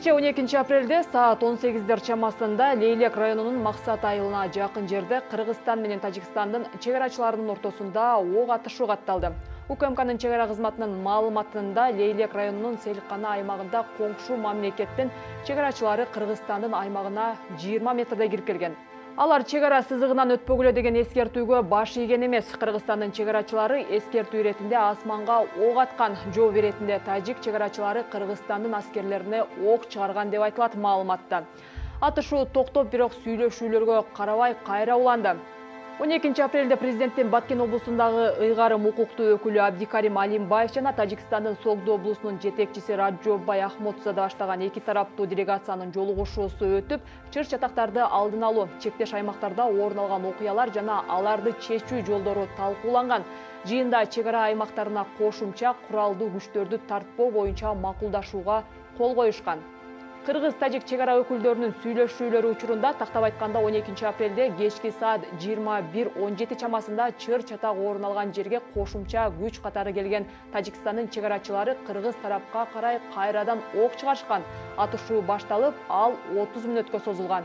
Кече 12 апрелде саат 18 чамасында Лейлек районунун Максат айылына жакын жерде Кыргызстан менен Тажикстандын чегарачыларынын ортосунда ок атышуу катталды. УКМКнын чегара кызматынын маалыматында Лейлек районунун Селиккана аймагында коңшу мамлекеттин чегарачылары Кыргызстандын аймагына 20 метрде кирип келген. Алар чегара сызыгынан өтпөгүлө деген эскертүүгө баш ийген эмес. Кыргызстандын чегарачылары эскертүү иретинде асманга ок аткан, жооп иретинде тажик чегарачылары Кыргызстандын аскерлерине ок чыгарган деп айтылат маалыматта. Атышуу токтоп, бирок сүйлөшүүлөргө карабай кайра уланды. 12 апрелде президенттин Баткен облусундагы ыйгарым укуктуу өкүлү Абдикарим Алимбаев жана Тажикстандын Согду облусунун жетекчиси Раджоббай Ахмодзада баштаган эки тараптуу делегациянын жолугушуусу өтүп, чыр-чатактарды алдын алуу, чектеш аймактарда орун алган окуялар жана аларды чечүү жолдору талкууланган. Жыйында чегара аймактарына кошумча куралдуу күчтөрдү тартпоо боюнча макулдашууга кол коюшкан. Кыргыз-тажик чегара өкүлдөрүнүн сүйлөшүүлөрү учурунда тактап айтканда 12 апрелде кечки саат 21:17 чамасында чыр-чатак орун алган жерге кошумча күч катары келген Тажикстандын чегарачылары кыргыз тарапка карай кайрадан ок чыгарышкан. Атышуу башталып, ал 30 мүнөткө созулган.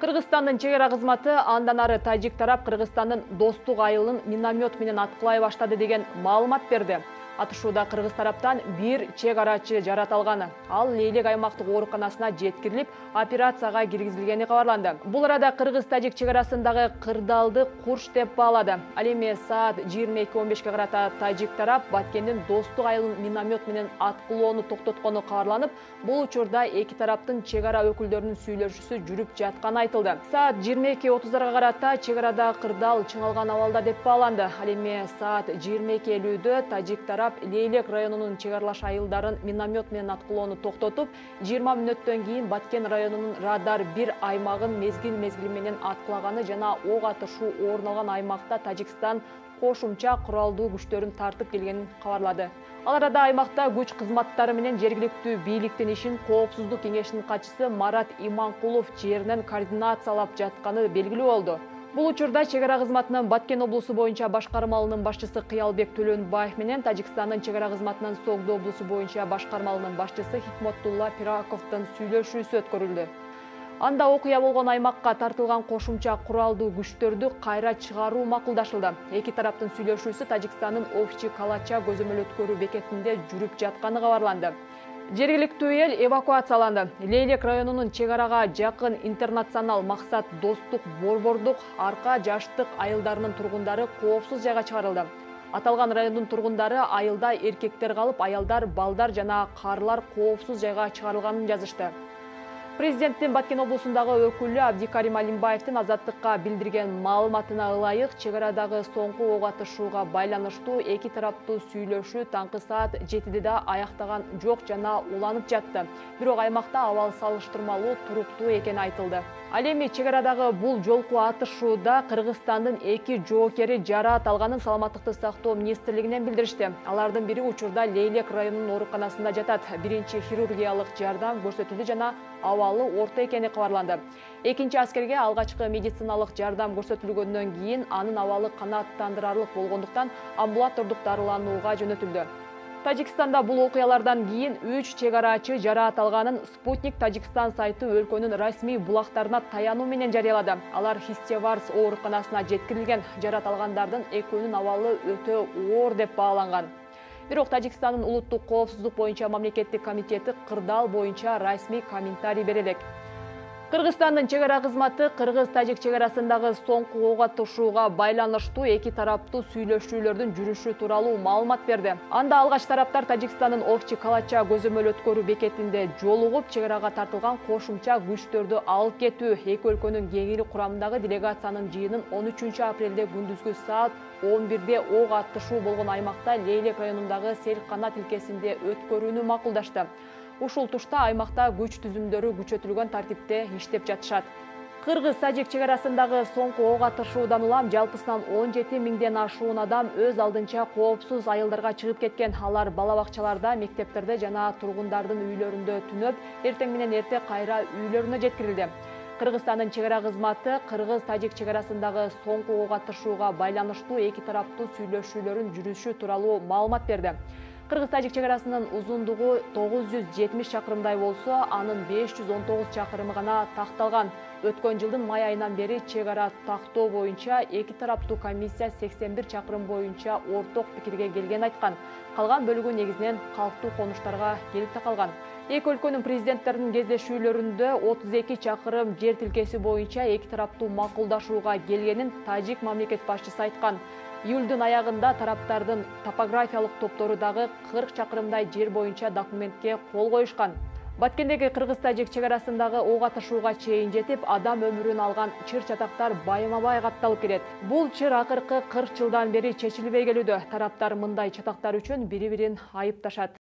Кыргызстандын чегара кызматы андан ары тажик тарап Кыргызстандын Достук айылын миномет менен аткылай баштады деген маалымат берди. Атышууда кыргыз тараптан бир чегарачы жараталган. Ал Лейлек аймактык ооруканасына жеткирилип, операцияга киргизилгени кабарланды. Бул арада кыргыз-тажик чегарасындагы кырдаалды курч деп баалады. Ал эми саат 22:15 карата тажик тарап Баткендин Достук айылын миномет менен аткылоону токтоткону кабарланып, бул учурда эки тараптын чегара өкүлдөрүнүн сүйлөшүүсү жүрүп жатканы айтылды. Саат 22:30 карата чегарада кырдаал чыңалган абалда деп бааланды. Ал эми саат 22:50 тажик тарап Лейлек районунун чегарлаш айылдарын миномет менен аткылоону токтотуп, 20 мүнөттөн кийин Баткен районунун радар 1 аймагын мезгил менен аткылаганы жана ок атышуу орун алган аймакта Тажикстан кошумча куралдуу күчтөрүн тартып келгенин кабарлады. Ал арада аймакта күч кызматтары менен жергиликтүү бийликтин ишин Коопсуздук кеңешинин катчысы Марат Иманкулов жеринен координациялап жатканы белгилүү болду. Бул учурда чегара кызматынын Баткен облусу боюнча башкармалынын башчысы Кыялбек Төлөнбаев менен Тажикстандын чегара кызматынын Согду облусу боюнча башкармалынын башчысы Хикмотулла Пираковдун сүйлөшүүсү өткөрүлдү. Анда окуя болгон аймакка тартылган кошумча куралдуу күчтөрдү кайра чыгаруу макулдашылды. Эки тараптын сүйлөшүүсү Тажикстандын Овчи Калача көзөмөл өткөрүү бекетинде жүрүп жатканы кабарланды. Жергиликтүү эл эвакуацияланды. Лейлек районунун чегарага жакын интернационал Максат Достук Борбордук арка жаштык айылдарынын тургундары коопсуз жайга чыгарылды. Аталган райондун тургундары айылда эркектер калып, аялдар, балдар жана карылар коопсуз жайга чыгарылганын жазышты. Президенттин Баткен облусундагы өкүлү Абдикарим Алимбаевдин Азаттыкка билдирген маалыматына ылайык, чегарадагы соңку ок атышууга байланыштуу эки тараптуу сүйлөшүү таңкы саат 7:de аяктаган жок жана уланып жатты. Бирок аймакта абал салыштырмалуу туруктуу экени айтылды. Ал эми чегарадагы бул жолку атышууда Кыргызстандын эки жоокери жараат алганын Саламаттыкты сактоо министрлигинен билдиришти. Алардын бири учурда Лейлек районунун ооруканасында жатат. Биринчи хирургиялык жардам көрсөтүлдү жана абалы орто экени кабарланды. Экинчи аскерге алгачкы медициналык жардам көрсөтүлгөндөн кийин анын абалы канааттандырарлык болгондуктан амбулатордук дарыланууга жөнөтүлдү. Тажикстанда бул окуялардан кийин 3 чегарачы жараат алганын Спутник Тажикстан сайты өлкөнүн расмий булактарына таянуу менен жарыялады. Алар Хистеварс ооруканасына жеткирилген. Жараат алгандардын экөөнүн абалы өтө оор деп бааланган. Бирок Тажикстандын улуттук коопсуздук боюнча мамлекеттик комитети кырдаал боюнча расмий комментарий бере элек. Кыргызстандын чегара кызматы Кыргыз-тажик чегарасындагы соңку ок атышууга байланыштуу эки тараптуу сүйлөшүүлөрдүн жүрүшү тууралуу маалымат берди. Анда алгач тараптар Тажикстандын Овчи Калача көзөмөл өткөрүү бекетинде жолугуп, чегарага тартылган кошумча күчтөрдү алып кетүү, эки өлкөнүн кеңири курамындагы делегациянын жыйынын 13 апрелде күндүзгү саат 11:00 ок атышуу болгон аймакта Лейлек районундагы Селиккана тилкесинде өткөрүүнү макулдашты. Ушул тушта аймакта күч түзүмдөрү күчөтүлгөн тартипте иштеп жатышат. Кыргыз-тажик чегарасындагы соңку ок атышуудан улам жалпысынан 17 миңден ашуун адам өз алдынча коопсуз айылдарга чыгып кеткен. Алар бала бакчаларда, мектептерде жана тургундардын үйлөрүндө түнөп, эртең менен эрте кайра үйлөрүнө жеткирилди. Кыргызстандын чегара кызматы Кыргыз-тажик чегарасындагы соңку ок атышууга байланыштуу эки тараптуу сүйлөшүүлөрүн жүрүшү тууралуу маалымат берди. Кыргыз-тажик чегарасынын узундугу 970 чакырымдай болсо, анын 519 чакырымы гана такталган. Өткөн жылдын май айынан бери чегара тактоо боюнча эки тараптуу комиссия 81 чакырым боюнча орток пикирге келген айткан. Калган бөлүгү негизинен калктуу конуштарга келип такалган. Эки өлкөнүн президенттеринин кездешүүлөрүндө 32 чакырым жер тилкеси боюнча эки тараптуу макулдашууга келгенин тажик мамлекет башчысы айткан. Июлдун аягында тараптардын топографиялык топтору дагы 40 чакырымдай жер боюнча документке кол коюшкан. Баткендеги кыргыз-тажик чегарасындагы ок атышууга чейин жетип, адам өмүрүн алган чыр-чатактар байма-бай катталып келет. Бул чыр акыркы 40 жылдан бери чечилбей келүүдө. Тараптар мындай чатактар үчүн бири-бирин айыпташат.